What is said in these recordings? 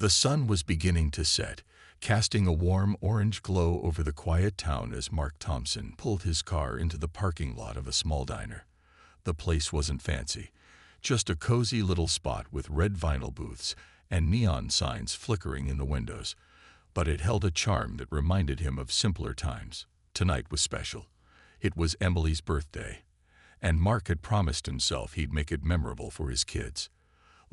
The sun was beginning to set, casting a warm orange glow over the quiet town as Mark Thompson pulled his car into the parking lot of a small diner. The place wasn't fancy, just a cozy little spot with red vinyl booths and neon signs flickering in the windows. But it held a charm that reminded him of simpler times. Tonight was special. It was Emily's birthday, and Mark had promised himself he'd make it memorable for his kids.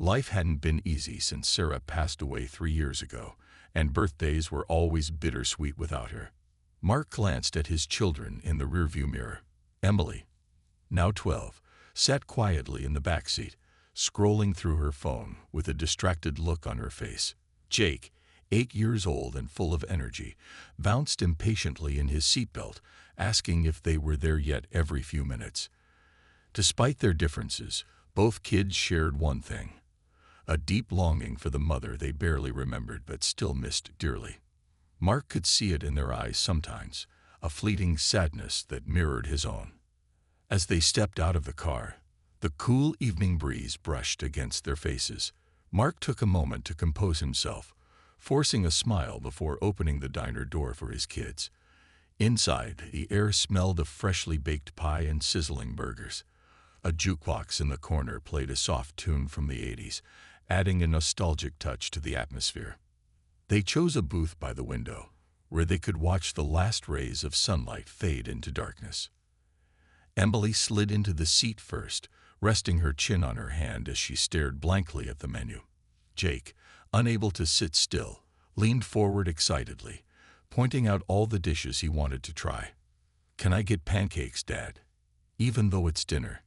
Life hadn't been easy since Sarah passed away 3 years ago, and birthdays were always bittersweet without her. Mark glanced at his children in the rearview mirror. Emily, now 12, sat quietly in the back seat, scrolling through her phone with a distracted look on her face. Jake, 8 years old and full of energy, bounced impatiently in his seatbelt, asking if they were there yet every few minutes. Despite their differences, both kids shared one thing: a deep longing for the mother they barely remembered but still missed dearly. Mark could see it in their eyes sometimes, a fleeting sadness that mirrored his own. As they stepped out of the car, the cool evening breeze brushed against their faces. Mark took a moment to compose himself, forcing a smile before opening the diner door for his kids. Inside, the air smelled of freshly baked pie and sizzling burgers. A jukebox in the corner played a soft tune from the 80s, adding a nostalgic touch to the atmosphere. They chose a booth by the window, where they could watch the last rays of sunlight fade into darkness. Emily slid into the seat first, resting her chin on her hand as she stared blankly at the menu. Jake, unable to sit still, leaned forward excitedly, pointing out all the dishes he wanted to try. "Can I get pancakes, Dad? Even though it's dinner?"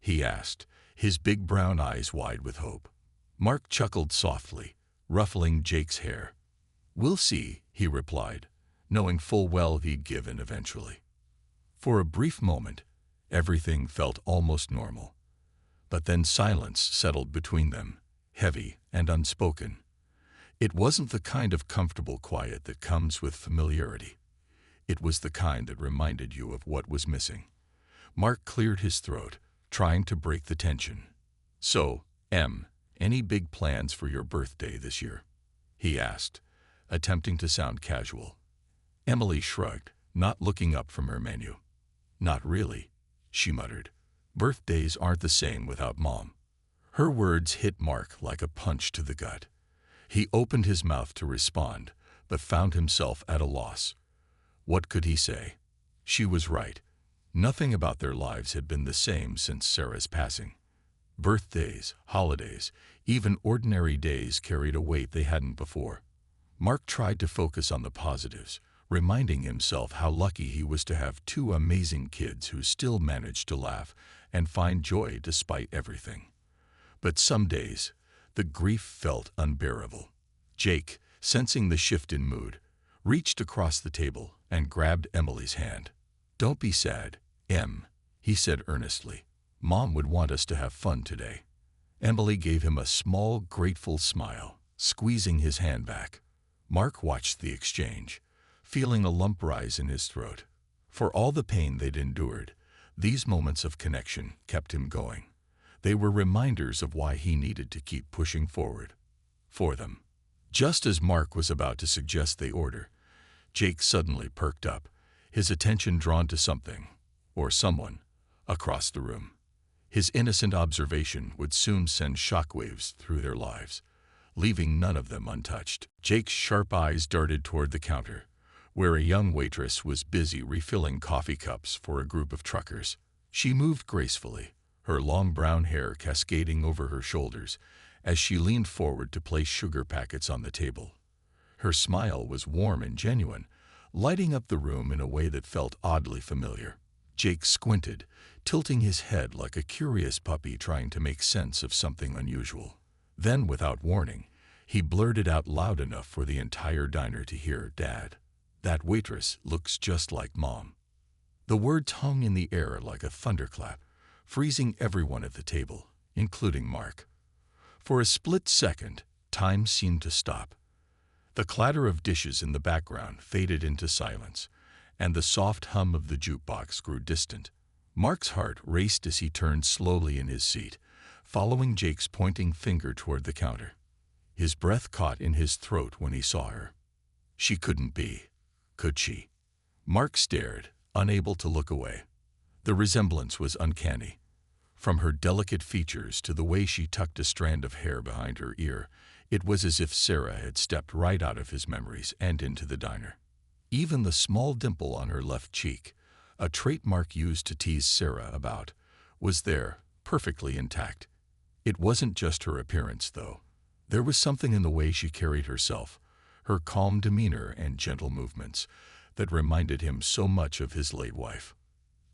he asked, his big brown eyes wide with hope. Mark chuckled softly, ruffling Jake's hair. "We'll see," he replied, knowing full well he'd give in eventually. For a brief moment, everything felt almost normal. But then silence settled between them, heavy and unspoken. It wasn't the kind of comfortable quiet that comes with familiarity. It was the kind that reminded you of what was missing. Mark cleared his throat, trying to break the tension. "So, any big plans for your birthday this year?" he asked, attempting to sound casual. Emily shrugged, not looking up from her menu. "Not really," she muttered. "Birthdays aren't the same without Mom." Her words hit Mark like a punch to the gut. He opened his mouth to respond, but found himself at a loss. What could he say? She was right. Nothing about their lives had been the same since Sarah's passing. Birthdays, holidays, even ordinary days carried a weight they hadn't before. Mark tried to focus on the positives, reminding himself how lucky he was to have 2 amazing kids who still managed to laugh and find joy despite everything. But some days, the grief felt unbearable. Jake, sensing the shift in mood, reached across the table and grabbed Emily's hand. "Don't be sad, Em," he said earnestly. "Mom would want us to have fun today." Emily gave him a small, grateful smile, squeezing his hand back. Mark watched the exchange, feeling a lump rise in his throat. For all the pain they'd endured, these moments of connection kept him going. They were reminders of why he needed to keep pushing forward. For them. Just as Mark was about to suggest they order, Jake suddenly perked up, his attention drawn to something, or someone, across the room. His innocent observation would soon send shockwaves through their lives, leaving none of them untouched. Jake's sharp eyes darted toward the counter, where a young waitress was busy refilling coffee cups for a group of truckers. She moved gracefully, her long brown hair cascading over her shoulders as she leaned forward to place sugar packets on the table. Her smile was warm and genuine, lighting up the room in a way that felt oddly familiar. Jake squinted, tilting his head like a curious puppy trying to make sense of something unusual. Then, without warning, he blurted out loud enough for the entire diner to hear, "Dad, that waitress looks just like Mom." The words hung in the air like a thunderclap, freezing everyone at the table, including Mark. For a split second, time seemed to stop. The clatter of dishes in the background faded into silence, and the soft hum of the jukebox grew distant. Mark's heart raced as he turned slowly in his seat, following Jake's pointing finger toward the counter. His breath caught in his throat when he saw her. She couldn't be, could she? Mark stared, unable to look away. The resemblance was uncanny. From her delicate features to the way she tucked a strand of hair behind her ear, it was as if Sarah had stepped right out of his memories and into the diner. Even the small dimple on her left cheek, a trait Mark used to tease Sarah about, was there, perfectly intact. It wasn't just her appearance, though. There was something in the way she carried herself, her calm demeanor and gentle movements, that reminded him so much of his late wife.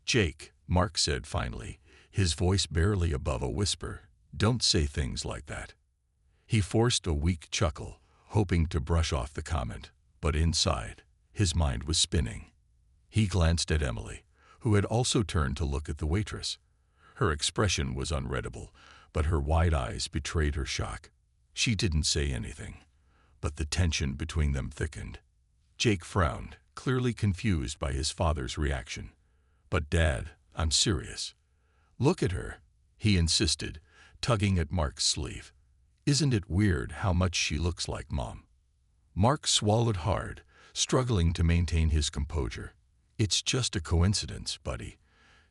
"Jake," Mark said finally, his voice barely above a whisper, "don't say things like that." He forced a weak chuckle, hoping to brush off the comment, but inside, his mind was spinning. He glanced at Emily, who had also turned to look at the waitress. Her expression was unreadable, but her wide eyes betrayed her shock. She didn't say anything, but the tension between them thickened. Jake frowned, clearly confused by his father's reaction. "But Dad, I'm serious." "Look at her," he insisted, tugging at Mark's sleeve. "Isn't it weird how much she looks like Mom?" Mark swallowed hard, struggling to maintain his composure. "It's just a coincidence, buddy.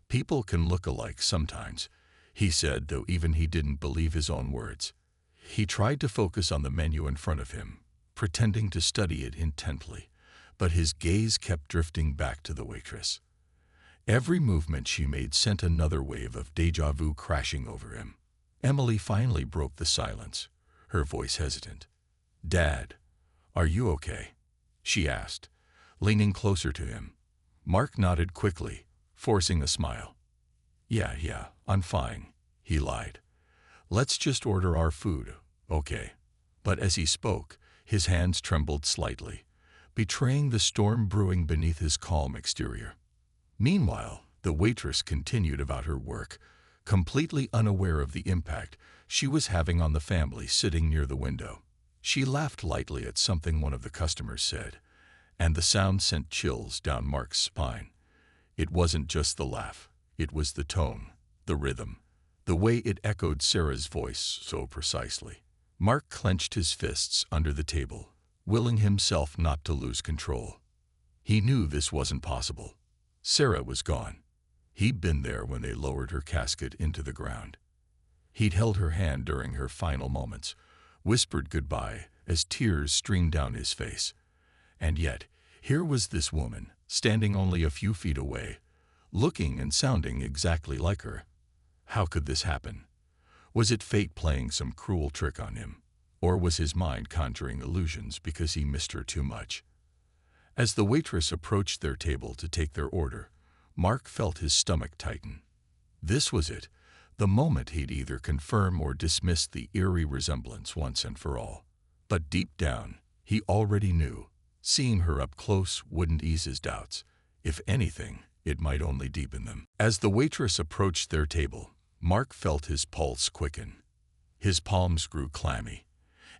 People can look alike sometimes," he said, though even he didn't believe his own words. He tried to focus on the menu in front of him, pretending to study it intently, but his gaze kept drifting back to the waitress. Every movement she made sent another wave of déjà vu crashing over him. Emily finally broke the silence, her voice hesitant. "Dad, are you okay?" she asked, leaning closer to him. Mark nodded quickly, forcing a smile. Yeah, I'm fine," he lied. "Let's just order our food, okay?" But as he spoke, his hands trembled slightly, betraying the storm brewing beneath his calm exterior. Meanwhile, the waitress continued about her work, completely unaware of the impact she was having on the family sitting near the window. She laughed lightly at something one of the customers said, and the sound sent chills down Mark's spine. It wasn't just the laugh, it was the tone, the rhythm, the way it echoed Sarah's voice so precisely. Mark clenched his fists under the table, willing himself not to lose control. He knew this wasn't possible. Sarah was gone. He'd been there when they lowered her casket into the ground. He'd held her hand during her final moments, whispered goodbye as tears streamed down his face. And yet, here was this woman, standing only a few feet away, looking and sounding exactly like her. How could this happen? Was it fate playing some cruel trick on him? Or was his mind conjuring illusions because he missed her too much? As the waitress approached their table to take their order, Mark felt his stomach tighten. This was it, the moment he'd either confirm or dismiss the eerie resemblance once and for all. But deep down, he already knew. Seeing her up close wouldn't ease his doubts. If anything, it might only deepen them. As the waitress approached their table, Mark felt his pulse quicken. His palms grew clammy,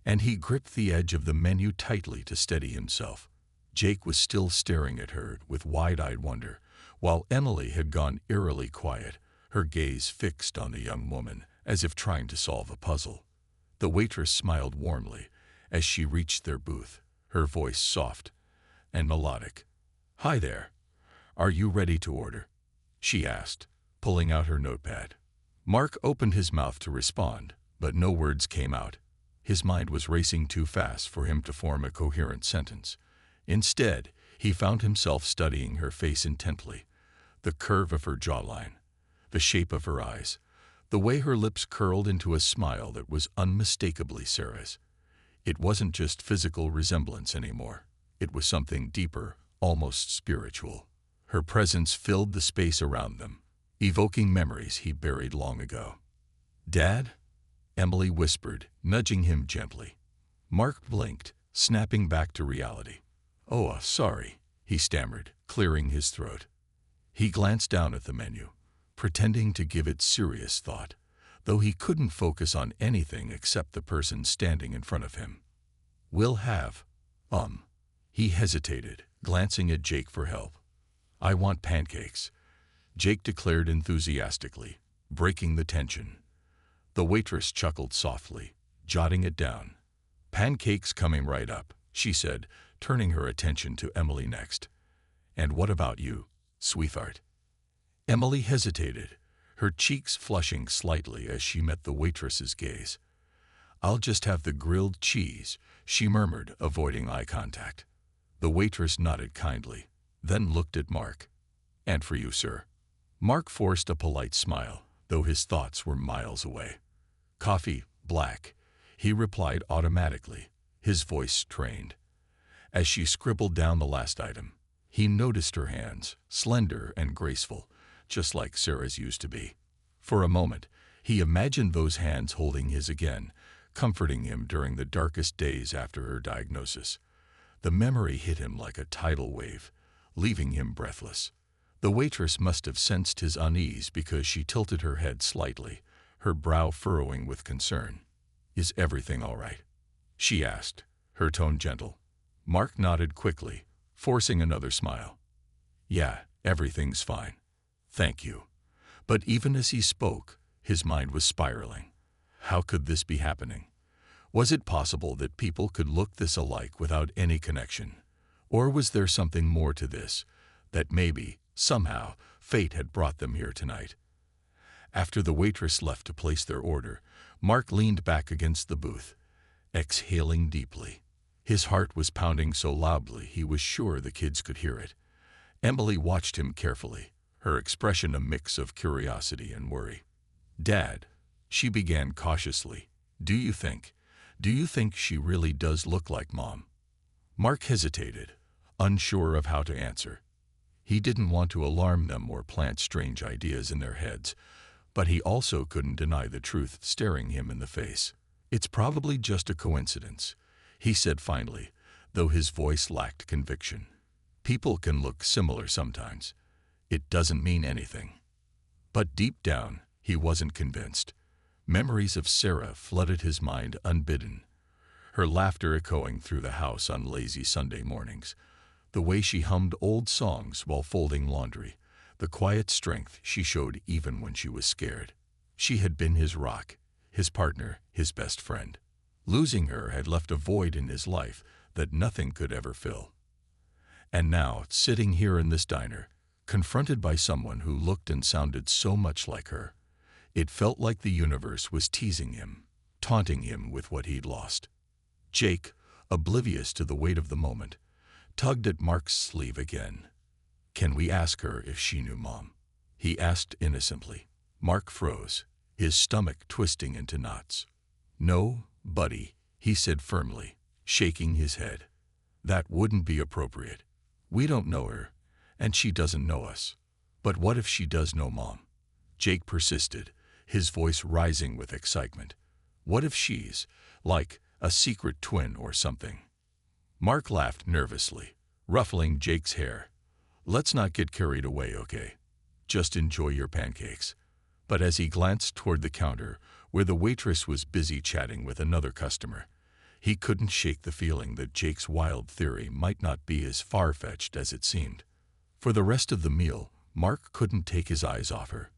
and he gripped the edge of the menu tightly to steady himself. Jake was still staring at her with wide-eyed wonder, while Emily had gone eerily quiet, her gaze fixed on the young woman, as if trying to solve a puzzle. The waitress smiled warmly as she reached their booth, her voice soft and melodic. "Hi there. Are you ready to order?" she asked, pulling out her notepad. Mark opened his mouth to respond, but no words came out. His mind was racing too fast for him to form a coherent sentence. Instead, he found himself studying her face intently, the curve of her jawline, the shape of her eyes, the way her lips curled into a smile that was unmistakably Sarah's. It wasn't just physical resemblance anymore. It was something deeper, almost spiritual. Her presence filled the space around them, evoking memories he buried long ago. "Dad?" Emily whispered, nudging him gently. Mark blinked, snapping back to reality. "Oh, sorry," he stammered, clearing his throat. He glanced down at the menu, pretending to give it serious thought, though he couldn't focus on anything except the person standing in front of him. "We'll have, He hesitated, glancing at Jake for help. "I want pancakes," Jake declared enthusiastically, breaking the tension. The waitress chuckled softly, jotting it down. "Pancakes coming right up," she said, turning her attention to Emily next. "And what about you, sweetheart?" Emily hesitated, her cheeks flushing slightly as she met the waitress's gaze. "I'll just have the grilled cheese," she murmured, avoiding eye contact. The waitress nodded kindly, then looked at Mark. "And for you, sir?" Mark forced a polite smile, though his thoughts were miles away. "Coffee, black," he replied automatically, his voice trained. As she scribbled down the last item, he noticed her hands, slender and graceful, just like Sarah's used to be. For a moment, he imagined those hands holding his again, comforting him during the darkest days after her diagnosis. The memory hit him like a tidal wave, leaving him breathless. The waitress must have sensed his unease because she tilted her head slightly, her brow furrowing with concern. "Is everything all right?" she asked, her tone gentle. Mark nodded quickly, forcing another smile. "Yeah, everything's fine. Thank you." But even as he spoke, his mind was spiraling. How could this be happening? Was it possible that people could look this alike without any connection? Or was there something more to this, that maybe, somehow, fate had brought them here tonight? After the waitress left to place their order, Mark leaned back against the booth, exhaling deeply. His heart was pounding so loudly he was sure the kids could hear it. Emily watched him carefully, her expression a mix of curiosity and worry. "Dad," she began cautiously, Do you think she really does look like Mom?" Mark hesitated, unsure of how to answer. He didn't want to alarm them or plant strange ideas in their heads, but he also couldn't deny the truth staring him in the face. "It's probably just a coincidence," he said finally, though his voice lacked conviction. "People can look similar sometimes. It doesn't mean anything." But deep down, he wasn't convinced. Memories of Sarah flooded his mind unbidden, her laughter echoing through the house on lazy Sunday mornings, the way she hummed old songs while folding laundry, the quiet strength she showed even when she was scared. She had been his rock, his partner, his best friend. Losing her had left a void in his life that nothing could ever fill. And now, sitting here in this diner, confronted by someone who looked and sounded so much like her, it felt like the universe was teasing him, taunting him with what he'd lost. Jake, oblivious to the weight of the moment, tugged at Mark's sleeve again. "Can we ask her if she knew Mom?" he asked innocently. Mark froze, his stomach twisting into knots. "No, buddy," he said firmly, shaking his head. "That wouldn't be appropriate. We don't know her, and she doesn't know us. But what if she does know Mom?" Jake persisted, his voice rising with excitement. "What if she's, like, a secret twin or something?" Mark laughed nervously, ruffling Jake's hair. "Let's not get carried away, okay? Just enjoy your pancakes." But as he glanced toward the counter, where the waitress was busy chatting with another customer, he couldn't shake the feeling that Jake's wild theory might not be as far-fetched as it seemed. For the rest of the meal, Mark couldn't take his eyes off her.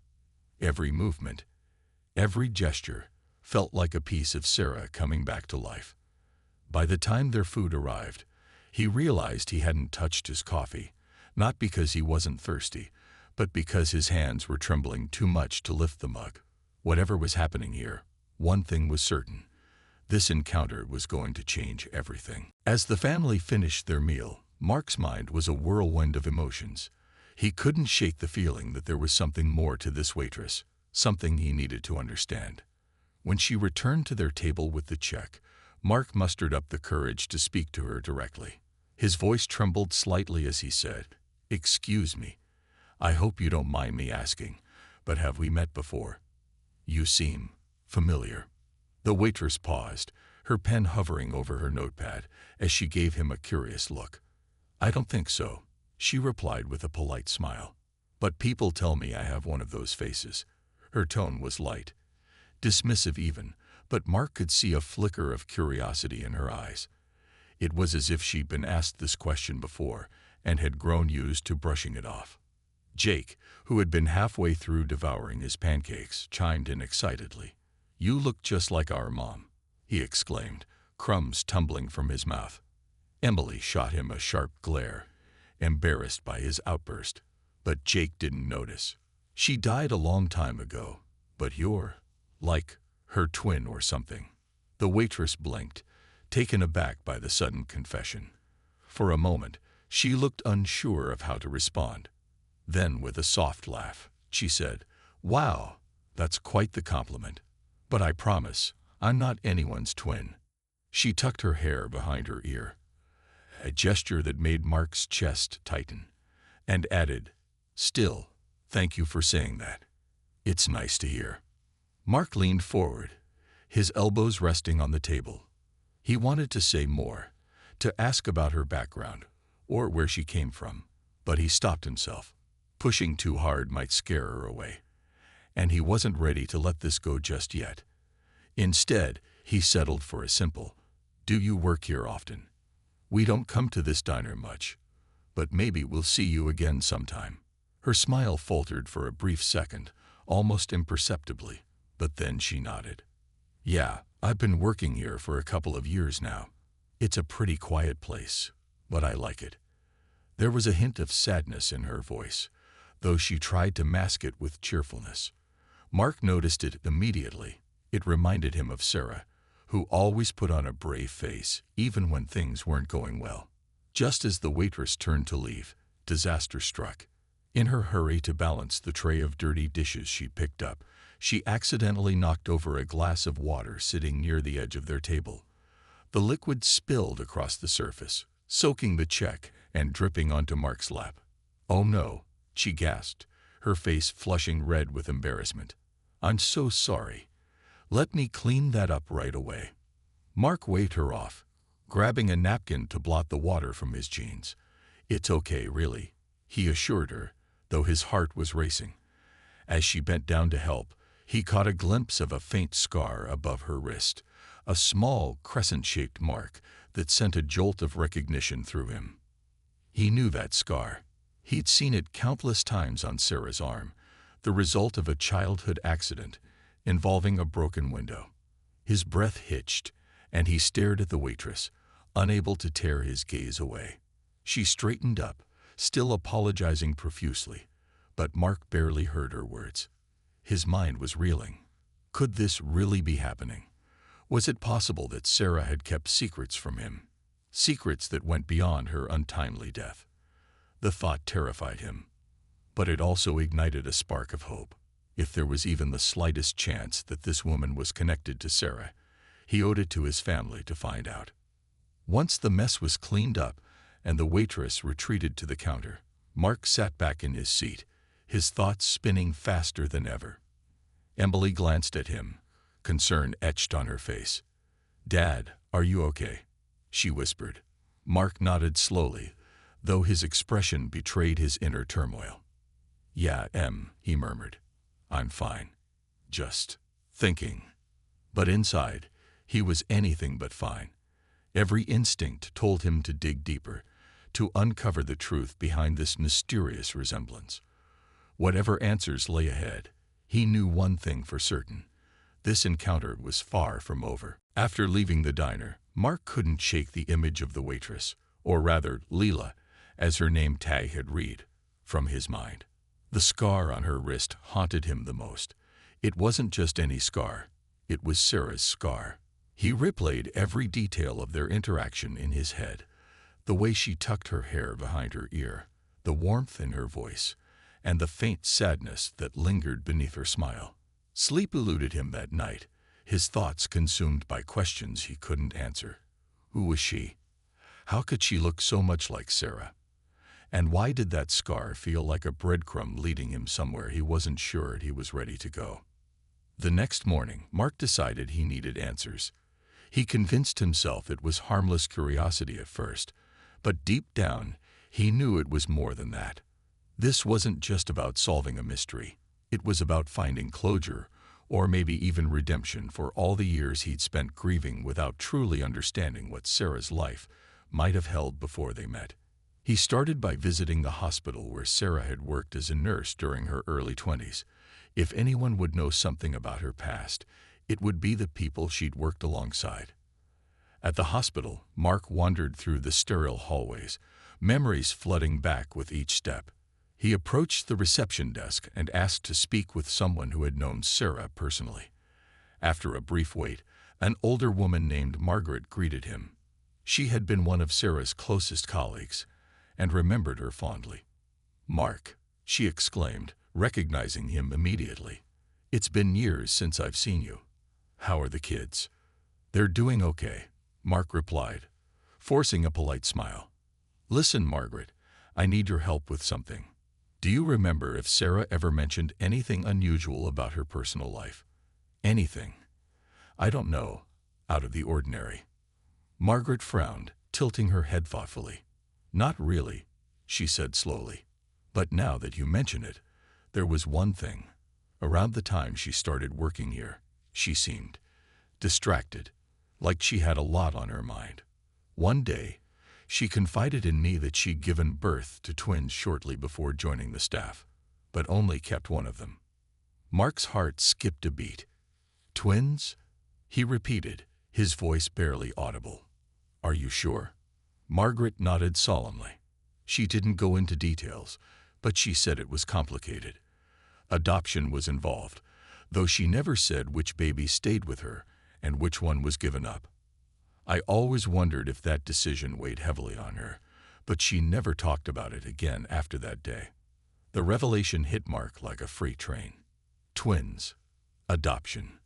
Every movement, every gesture, felt like a piece of Sarah coming back to life. By the time their food arrived, he realized he hadn't touched his coffee, not because he wasn't thirsty, but because his hands were trembling too much to lift the mug. Whatever was happening here, one thing was certain: this encounter was going to change everything. As the family finished their meal, Mark's mind was a whirlwind of emotions. He couldn't shake the feeling that there was something more to this waitress, something he needed to understand. When she returned to their table with the check, Mark mustered up the courage to speak to her directly. His voice trembled slightly as he said, "Excuse me. I hope you don't mind me asking, but have we met before? You seem familiar." The waitress paused, her pen hovering over her notepad as she gave him a curious look. "I don't think so," she replied with a polite smile. "But people tell me I have one of those faces." Her tone was light, dismissive even, but Mark could see a flicker of curiosity in her eyes. It was as if she'd been asked this question before and had grown used to brushing it off. Jake, who had been halfway through devouring his pancakes, chimed in excitedly. "You look just like our Mom," he exclaimed, crumbs tumbling from his mouth. Emily shot him a sharp glare, embarrassed by his outburst. But Jake didn't notice. She died a long time ago, but you're like her twin or something. The waitress blinked, taken aback by the sudden confession. For a moment, she looked unsure of how to respond. Then, with a soft laugh, she said, "Wow, that's quite the compliment. But I promise, I'm not anyone's twin." She tucked her hair behind her ear, a gesture that made Mark's chest tighten, and added, "Still, thank you for saying that. It's nice to hear." Mark leaned forward, his elbows resting on the table. He wanted to say more, to ask about her background, or where she came from, but he stopped himself. Pushing too hard might scare her away, and he wasn't ready to let this go just yet. Instead, he settled for a simple, "Do you work here often? We don't come to this diner much, but maybe we'll see you again sometime." Her smile faltered for a brief second, almost imperceptibly, but then she nodded. "Yeah, I've been working here for a couple of years now. It's a pretty quiet place, but I like it." There was a hint of sadness in her voice, though she tried to mask it with cheerfulness. Mark noticed it immediately. It reminded him of Sarah, who always put on a brave face, even when things weren't going well. Just as the waitress turned to leave, disaster struck. In her hurry to balance the tray of dirty dishes she picked up, she accidentally knocked over a glass of water sitting near the edge of their table. The liquid spilled across the surface, soaking the check and dripping onto Mark's lap. "Oh no," she gasped, her face flushing red with embarrassment. "I'm so sorry. Let me clean that up right away." Mark waved her off, grabbing a napkin to blot the water from his jeans. "It's okay, really," he assured her, though his heart was racing. As she bent down to help, he caught a glimpse of a faint scar above her wrist, a small crescent-shaped mark that sent a jolt of recognition through him. He knew that scar. He'd seen it countless times on Sarah's arm, the result of a childhood accident involving a broken window. His breath hitched, and he stared at the waitress, unable to tear his gaze away. She straightened up, still apologizing profusely, but Mark barely heard her words. His mind was reeling. Could this really be happening? Was it possible that Sarah had kept secrets from him? Secrets that went beyond her untimely death. The thought terrified him, but it also ignited a spark of hope. If there was even the slightest chance that this woman was connected to Sarah, he owed it to his family to find out. Once the mess was cleaned up and the waitress retreated to the counter, Mark sat back in his seat, his thoughts spinning faster than ever. Emily glanced at him, concern etched on her face. "Dad, are you okay?" she whispered. Mark nodded slowly, though his expression betrayed his inner turmoil. "Yeah, he murmured. "I'm fine. Just thinking." But inside, he was anything but fine. Every instinct told him to dig deeper, to uncover the truth behind this mysterious resemblance. Whatever answers lay ahead, he knew one thing for certain. This encounter was far from over. After leaving the diner, Mark couldn't shake the image of the waitress, or rather, Leela, as her name tag had read, from his mind. The scar on her wrist haunted him the most. It wasn't just any scar. It was Sarah's scar. He replayed every detail of their interaction in his head. The way she tucked her hair behind her ear, the warmth in her voice, and the faint sadness that lingered beneath her smile. Sleep eluded him that night, his thoughts consumed by questions he couldn't answer. Who was she? How could she look so much like Sarah? And why did that scar feel like a breadcrumb leading him somewhere he wasn't sure he was ready to go? The next morning, Mark decided he needed answers. He convinced himself it was harmless curiosity at first, but deep down, he knew it was more than that. This wasn't just about solving a mystery. It was about finding closure, or maybe even redemption for all the years he'd spent grieving without truly understanding what Sarah's life might have held before they met. He started by visiting the hospital where Sarah had worked as a nurse during her early 20s. If anyone would know something about her past, it would be the people she'd worked alongside. At the hospital, Mark wandered through the sterile hallways, memories flooding back with each step. He approached the reception desk and asked to speak with someone who had known Sarah personally. After a brief wait, an older woman named Margaret greeted him. She had been one of Sarah's closest colleagues and remembered her fondly. "Mark," she exclaimed, recognizing him immediately. "It's been years since I've seen you. How are the kids?" "They're doing okay," Mark replied, forcing a polite smile. "Listen, Margaret, I need your help with something. Do you remember if Sarah ever mentioned anything unusual about her personal life? Anything? I don't know, out of the ordinary?" Margaret frowned, tilting her head thoughtfully. "Not really," she said slowly. "But now that you mention it, there was one thing. Around the time she started working here, she seemed distracted, like she had a lot on her mind. One day, she confided in me that she'd given birth to twins shortly before joining the staff, but only kept one of them." Mark's heart skipped a beat. "Twins?" he repeated, his voice barely audible. "Are you sure?" Margaret nodded solemnly. She didn't go into details, but she said it was complicated. Adoption was involved, though she never said which baby stayed with her and which one was given up. I always wondered if that decision weighed heavily on her, but she never talked about it again after that day. The revelation hit Mark like a freight train. Twins. Adoption.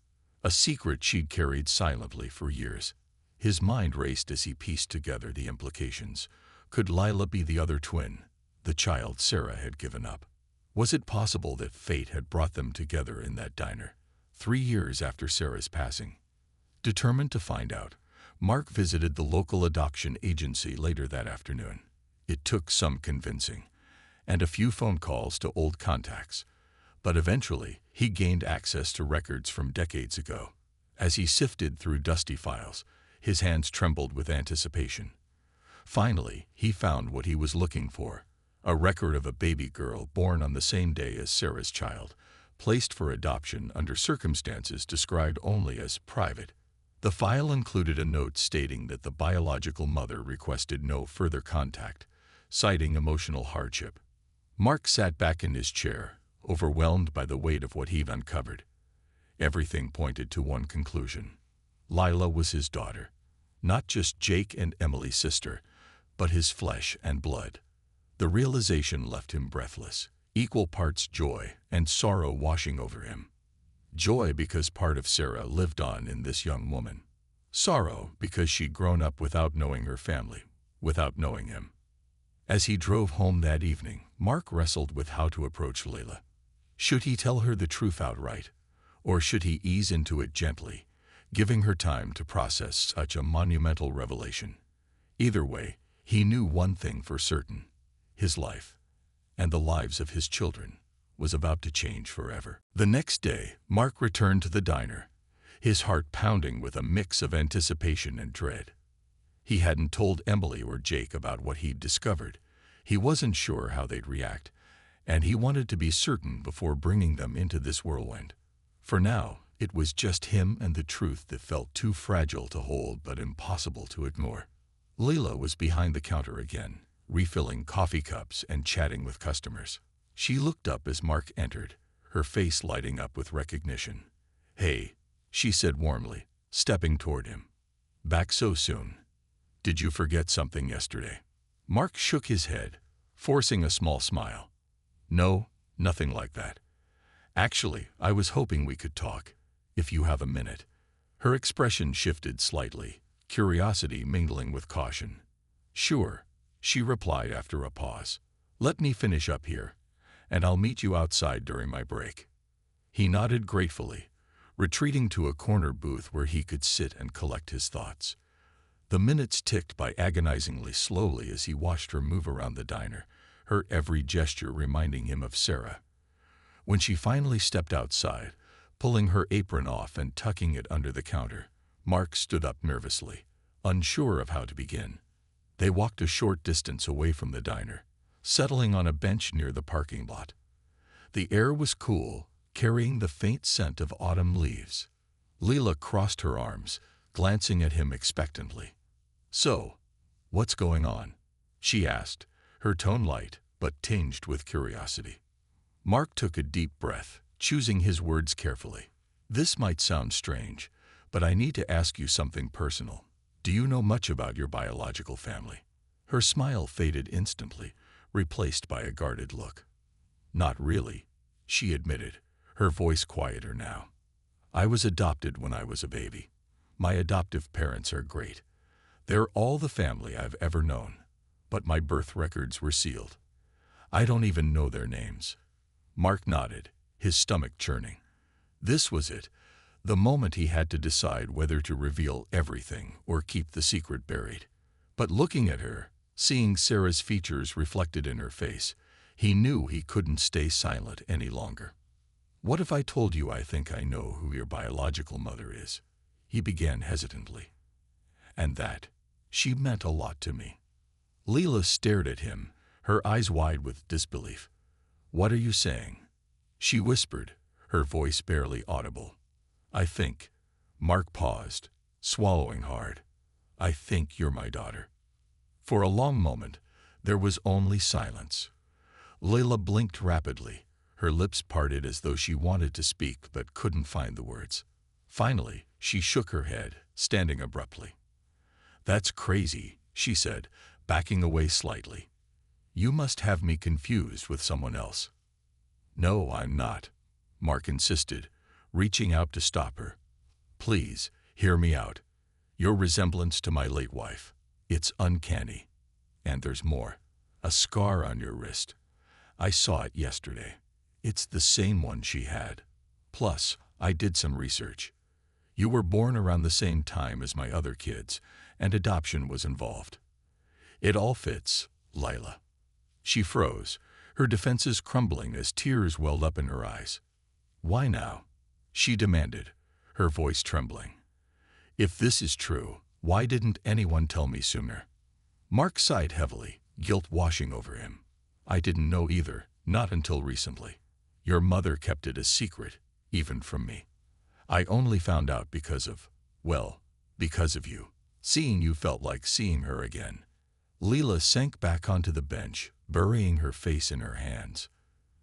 A secret she'd carried silently for years. His mind raced as he pieced together the implications. Could Lila be the other twin, the child Sarah had given up? Was it possible that fate had brought them together in that diner, 3 years after Sarah's passing? Determined to find out, Mark visited the local adoption agency later that afternoon. It took some convincing, and a few phone calls to old contacts, but eventually he gained access to records from decades ago. As he sifted through dusty files, his hands trembled with anticipation. Finally, he found what he was looking for, a record of a baby girl born on the same day as Sarah's child, placed for adoption under circumstances described only as private. The file included a note stating that the biological mother requested no further contact, citing emotional hardship. Mark sat back in his chair, overwhelmed by the weight of what he'd uncovered. Everything pointed to one conclusion. Lila was his daughter, not just Jake and Emily's sister, but his flesh and blood. The realization left him breathless, equal parts joy and sorrow washing over him. Joy because part of Sarah lived on in this young woman. Sorrow because she'd grown up without knowing her family, without knowing him. As he drove home that evening, Mark wrestled with how to approach Lila. Should he tell her the truth outright, or should he ease into it gently, giving her time to process such a monumental revelation? Either way, he knew one thing for certain. His life, and the lives of his children, was about to change forever. The next day, Mark returned to the diner, his heart pounding with a mix of anticipation and dread. He hadn't told Emily or Jake about what he'd discovered. He wasn't sure how they'd react, and he wanted to be certain before bringing them into this whirlwind. For now, it was just him and the truth that felt too fragile to hold but impossible to ignore. Lila was behind the counter again, refilling coffee cups and chatting with customers. She looked up as Mark entered, her face lighting up with recognition. "Hey," she said warmly, stepping toward him. "Back so soon? Did you forget something yesterday?" Mark shook his head, forcing a small smile. "No, nothing like that. Actually, I was hoping we could talk, if you have a minute." Her expression shifted slightly, curiosity mingling with caution. "Sure," she replied after a pause. "Let me finish up here, and I'll meet you outside during my break." He nodded gratefully, retreating to a corner booth where he could sit and collect his thoughts. The minutes ticked by agonizingly slowly as he watched her move around the diner, her every gesture reminding him of Sarah. When she finally stepped outside, pulling her apron off and tucking it under the counter, Mark stood up nervously, unsure of how to begin. They walked a short distance away from the diner, settling on a bench near the parking lot. The air was cool, carrying the faint scent of autumn leaves. Lila crossed her arms, glancing at him expectantly. "So, what's going on?" she asked, her tone light but tinged with curiosity. Mark took a deep breath, choosing his words carefully. "This might sound strange, but I need to ask you something personal. Do you know much about your biological family?" Her smile faded instantly, replaced by a guarded look. "Not really," she admitted, her voice quieter now. "I was adopted when I was a baby. My adoptive parents are great. They're all the family I've ever known, but my birth records were sealed. I don't even know their names." Mark nodded, his stomach churning. This was it, the moment he had to decide whether to reveal everything or keep the secret buried. But looking at her, seeing Sarah's features reflected in her face, he knew he couldn't stay silent any longer. "What if I told you I think I know who your biological mother is?" he began hesitantly. "And that she meant a lot to me." Leela stared at him, her eyes wide with disbelief. "What are you saying?" she whispered, her voice barely audible. "I think." Mark paused, swallowing hard. "I think you're my daughter." For a long moment, there was only silence. Leila blinked rapidly, her lips parted as though she wanted to speak but couldn't find the words. Finally, she shook her head, standing abruptly. "That's crazy," she said, backing away slightly. "You must have me confused with someone else." "No, I'm not," Mark insisted, reaching out to stop her. "Please, hear me out. Your resemblance to my late wife, it's uncanny. And there's more. A scar on your wrist. I saw it yesterday. It's the same one she had. Plus, I did some research. You were born around the same time as my other kids, and adoption was involved. It all fits, Lila." She froze, her defenses crumbling as tears welled up in her eyes. "Why now?" she demanded, her voice trembling. "If this is true, why didn't anyone tell me sooner?" Mark sighed heavily, guilt washing over him. "I didn't know either, not until recently. Your mother kept it a secret, even from me. I only found out because of you. Seeing you felt like seeing her again." Leela sank back onto the bench, burying her face in her hands.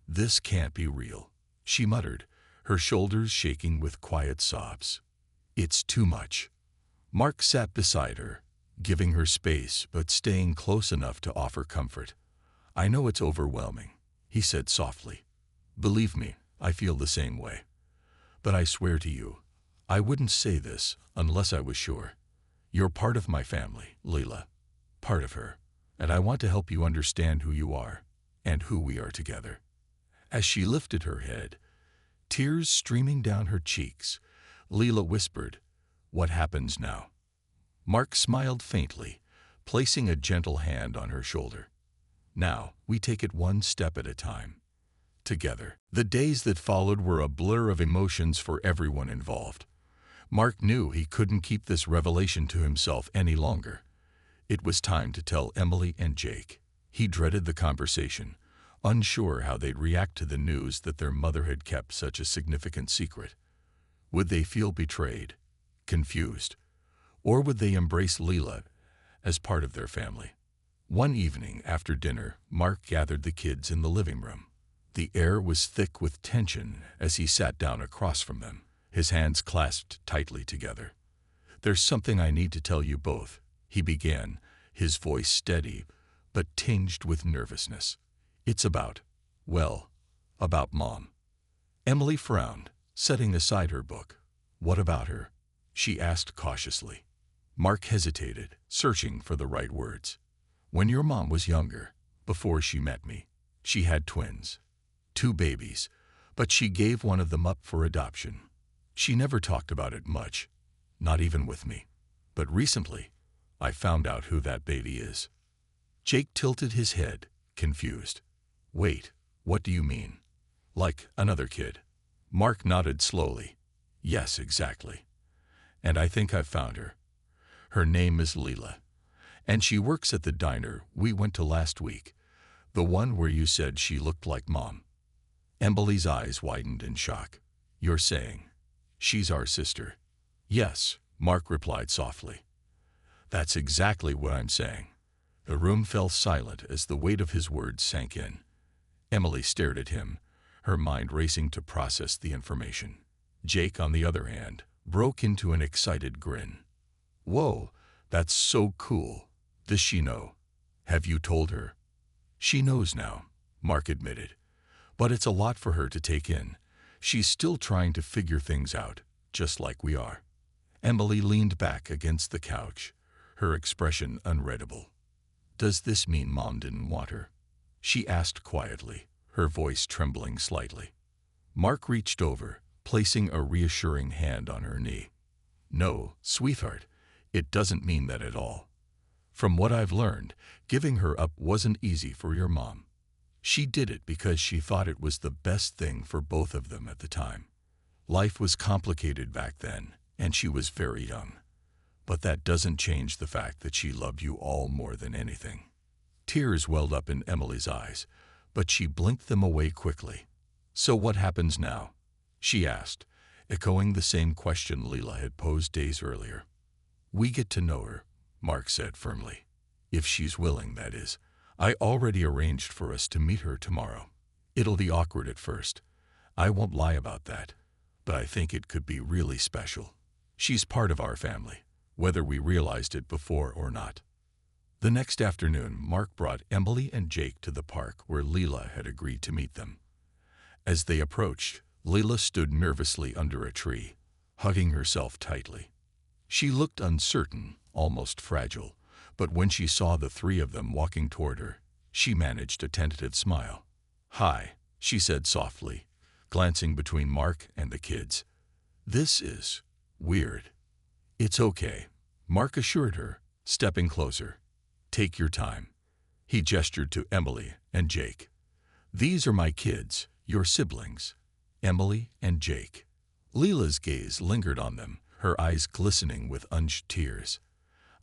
"This can't be real," she muttered, her shoulders shaking with quiet sobs. "It's too much." Mark sat beside her, giving her space but staying close enough to offer comfort. "I know it's overwhelming," he said softly. "Believe me, I feel the same way. But I swear to you, I wouldn't say this unless I was sure. You're part of my family, Leela. Part of her. And I want to help you understand who you are, and who we are together." As she lifted her head, tears streaming down her cheeks, Leela whispered, "What happens now?" Mark smiled faintly, placing a gentle hand on her shoulder. "Now, we take it one step at a time. Together." The days that followed were a blur of emotions for everyone involved. Mark knew he couldn't keep this revelation to himself any longer. It was time to tell Emily and Jake. He dreaded the conversation, unsure how they'd react to the news that their mother had kept such a significant secret. Would they feel betrayed, confused, or would they embrace Leela as part of their family? One evening after dinner, Mark gathered the kids in the living room. The air was thick with tension as he sat down across from them, his hands clasped tightly together. "There's something I need to tell you both," he began, his voice steady but tinged with nervousness. "It's about Mom." Emily frowned, setting aside her book. "What about her?" she asked cautiously. Mark hesitated, searching for the right words. "When your mom was younger, before she met me, she had twins. 2 babies, but she gave one of them up for adoption. She never talked about it much, not even with me. But recently, I found out who that baby is." Jake tilted his head, confused. "Wait, what do you mean? Like another kid?" Mark nodded slowly. "Yes, exactly. And I think I've found her. Her name is Leela, and she works at the diner we went to last week, the one where you said she looked like Mom." Emily's eyes widened in shock. "You're saying she's our sister?" "Yes," Mark replied softly. That's exactly what I'm saying. The room fell silent as the weight of his words sank in. Emily stared at him, her mind racing to process the information. Jake, on the other hand, broke into an excited grin. Whoa, that's so cool. Does she know? Have you told her? She knows now, Mark admitted. But it's a lot for her to take in. She's still trying to figure things out, just like we are. Emily leaned back against the couch, her expression unreadable. Does this mean Mom didn't want her? She asked quietly, her voice trembling slightly. Mark reached over, placing a reassuring hand on her knee. No, sweetheart, it doesn't mean that at all. From what I've learned, giving her up wasn't easy for your mom. She did it because she thought it was the best thing for both of them at the time. Life was complicated back then, and she was very young. But that doesn't change the fact that she loved you all more than anything. Tears welled up in Emily's eyes, but she blinked them away quickly. So what happens now? She asked, echoing the same question Leela had posed days earlier. We get to know her, Mark said firmly. If she's willing, that is. I already arranged for us to meet her tomorrow. It'll be awkward at first. I won't lie about that. But I think it could be really special. She's part of our family, whether we realized it before or not. The next afternoon, Mark brought Emily and Jake to the park where Leela had agreed to meet them. As they approached, Leela stood nervously under a tree, hugging herself tightly. She looked uncertain, almost fragile, but when she saw the three of them walking toward her, she managed a tentative smile. Hi, she said softly, glancing between Mark and the kids. This is weird. It's okay, Mark assured her, stepping closer. Take your time. He gestured to Emily and Jake. These are my kids, your siblings, Emily and Jake. Leela's gaze lingered on them, her eyes glistening with unshed tears.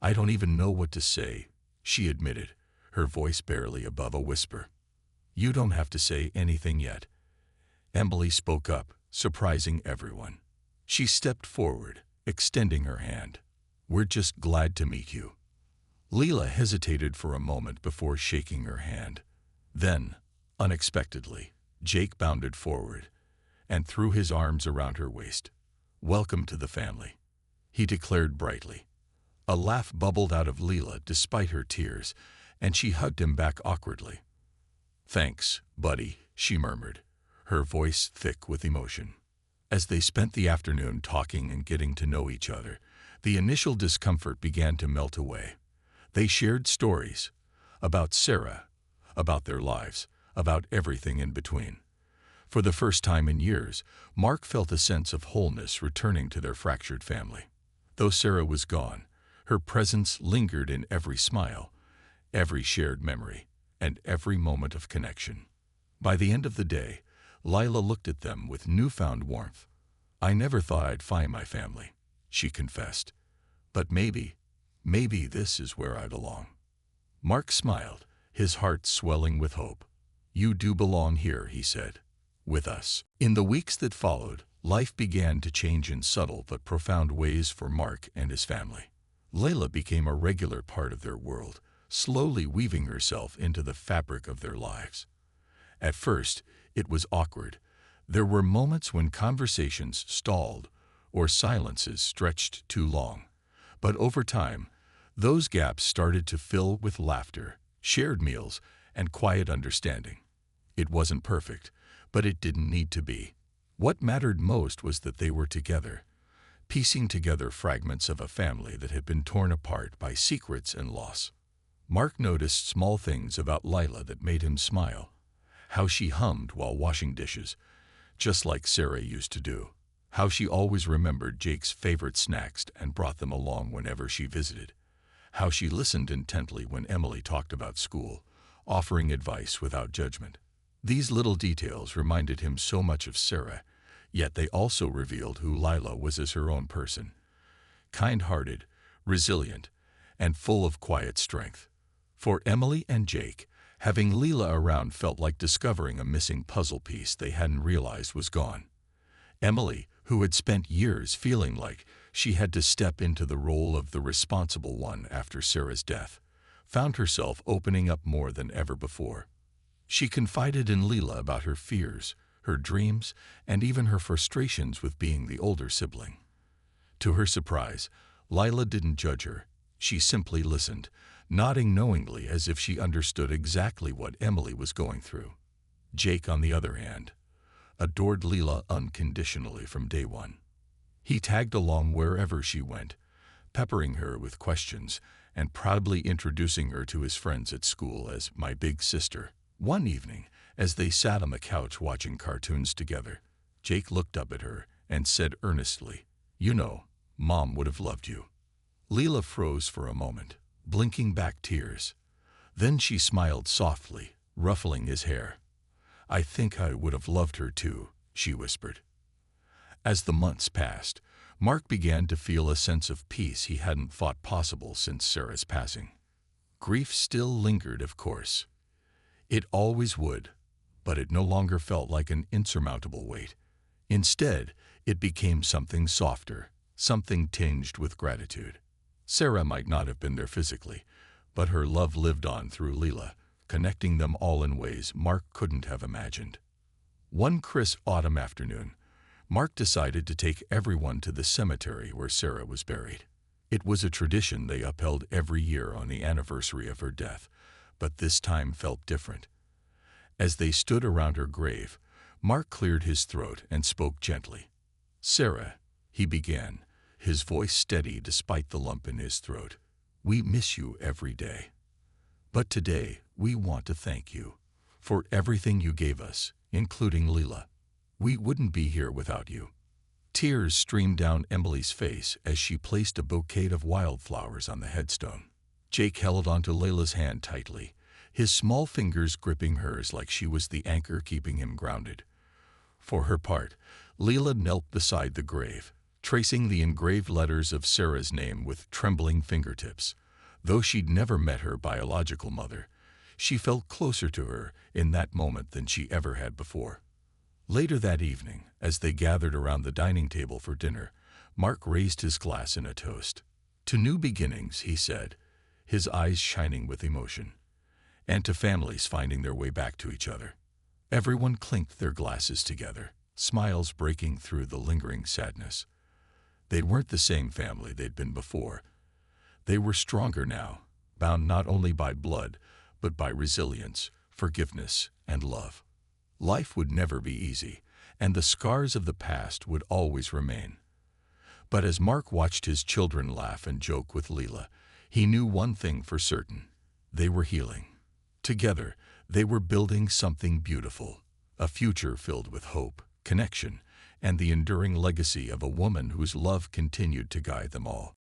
I don't even know what to say, she admitted, her voice barely above a whisper. You don't have to say anything yet. Emily spoke up, surprising everyone. She stepped forward, extending her hand. We're just glad to meet you. Leela hesitated for a moment before shaking her hand. Then, unexpectedly, Jake bounded forward and threw his arms around her waist. Welcome to the family, he declared brightly. A laugh bubbled out of Leela despite her tears, and she hugged him back awkwardly. Thanks, buddy, she murmured, her voice thick with emotion. As they spent the afternoon talking and getting to know each other, the initial discomfort began to melt away. They shared stories about Sarah, about their lives, about everything in between. For the first time in years, Mark felt a sense of wholeness returning to their fractured family. Though Sarah was gone, her presence lingered in every smile, every shared memory, and every moment of connection. By the end of the day, Lila looked at them with newfound warmth. I never thought I'd find my family, she confessed. But maybe this is where I belong. Mark smiled, his heart swelling with hope. You do belong here, he said. With us. In the weeks that followed, life began to change in subtle but profound ways for Mark and his family. Layla became a regular part of their world, slowly weaving herself into the fabric of their lives. At first, it was awkward. There were moments when conversations stalled or silences stretched too long. But over time, those gaps started to fill with laughter, shared meals, and quiet understanding. It wasn't perfect, but it didn't need to be. What mattered most was that they were together, piecing together fragments of a family that had been torn apart by secrets and loss. Mark noticed small things about Lila that made him smile. How she hummed while washing dishes, just like Sarah used to do. How she always remembered Jake's favorite snacks and brought them along whenever she visited. How she listened intently when Emily talked about school, offering advice without judgment. These little details reminded him so much of Sarah, yet they also revealed who Lila was as her own person. Kind-hearted, resilient, and full of quiet strength. For Emily and Jake, having Leela around felt like discovering a missing puzzle piece they hadn't realized was gone. Emily, who had spent years feeling like She had to step into the role of the responsible one after Sarah's death, found herself opening up more than ever before. She confided in Leela about her fears, her dreams, and even her frustrations with being the older sibling. To her surprise, Lila didn't judge her. She simply listened, nodding knowingly as if she understood exactly what Emily was going through. Jake, on the other hand, adored Leela unconditionally from day one. He tagged along wherever she went, peppering her with questions and proudly introducing her to his friends at school as "my big sister." One evening, as they sat on the couch watching cartoons together, Jake looked up at her and said earnestly, "You know, Mom would have loved you." Leela froze for a moment, blinking back tears. Then she smiled softly, ruffling his hair. "I think I would have loved her too," she whispered. As the months passed, Mark began to feel a sense of peace he hadn't thought possible since Sarah's passing. Grief still lingered, of course. It always would, but it no longer felt like an insurmountable weight. Instead, it became something softer, something tinged with gratitude. Sarah might not have been there physically, but her love lived on through Leela, connecting them all in ways Mark couldn't have imagined. One crisp autumn afternoon, Mark decided to take everyone to the cemetery where Sarah was buried. It was a tradition they upheld every year on the anniversary of her death, but this time felt different. As they stood around her grave, Mark cleared his throat and spoke gently. "Sarah," he began, his voice steady despite the lump in his throat, "we miss you every day. But today we want to thank you for everything you gave us, including Leela. We wouldn't be here without you." Tears streamed down Emily's face as she placed a bouquet of wildflowers on the headstone. Jake held onto Layla's hand tightly, his small fingers gripping hers like she was the anchor keeping him grounded. For her part, Leela knelt beside the grave, tracing the engraved letters of Sarah's name with trembling fingertips. Though she'd never met her biological mother, she felt closer to her in that moment than she ever had before. Later that evening, as they gathered around the dining table for dinner, Mark raised his glass in a toast. "To new beginnings," he said, his eyes shining with emotion, "and to families finding their way back to each other." Everyone clinked their glasses together, smiles breaking through the lingering sadness. They weren't the same family they'd been before. They were stronger now, bound not only by blood, but by resilience, forgiveness, and love. Life would never be easy, and the scars of the past would always remain. But as Mark watched his children laugh and joke with Leela, he knew one thing for certain: they were healing. Together, they were building something beautiful, a future filled with hope, connection, and the enduring legacy of a woman whose love continued to guide them all.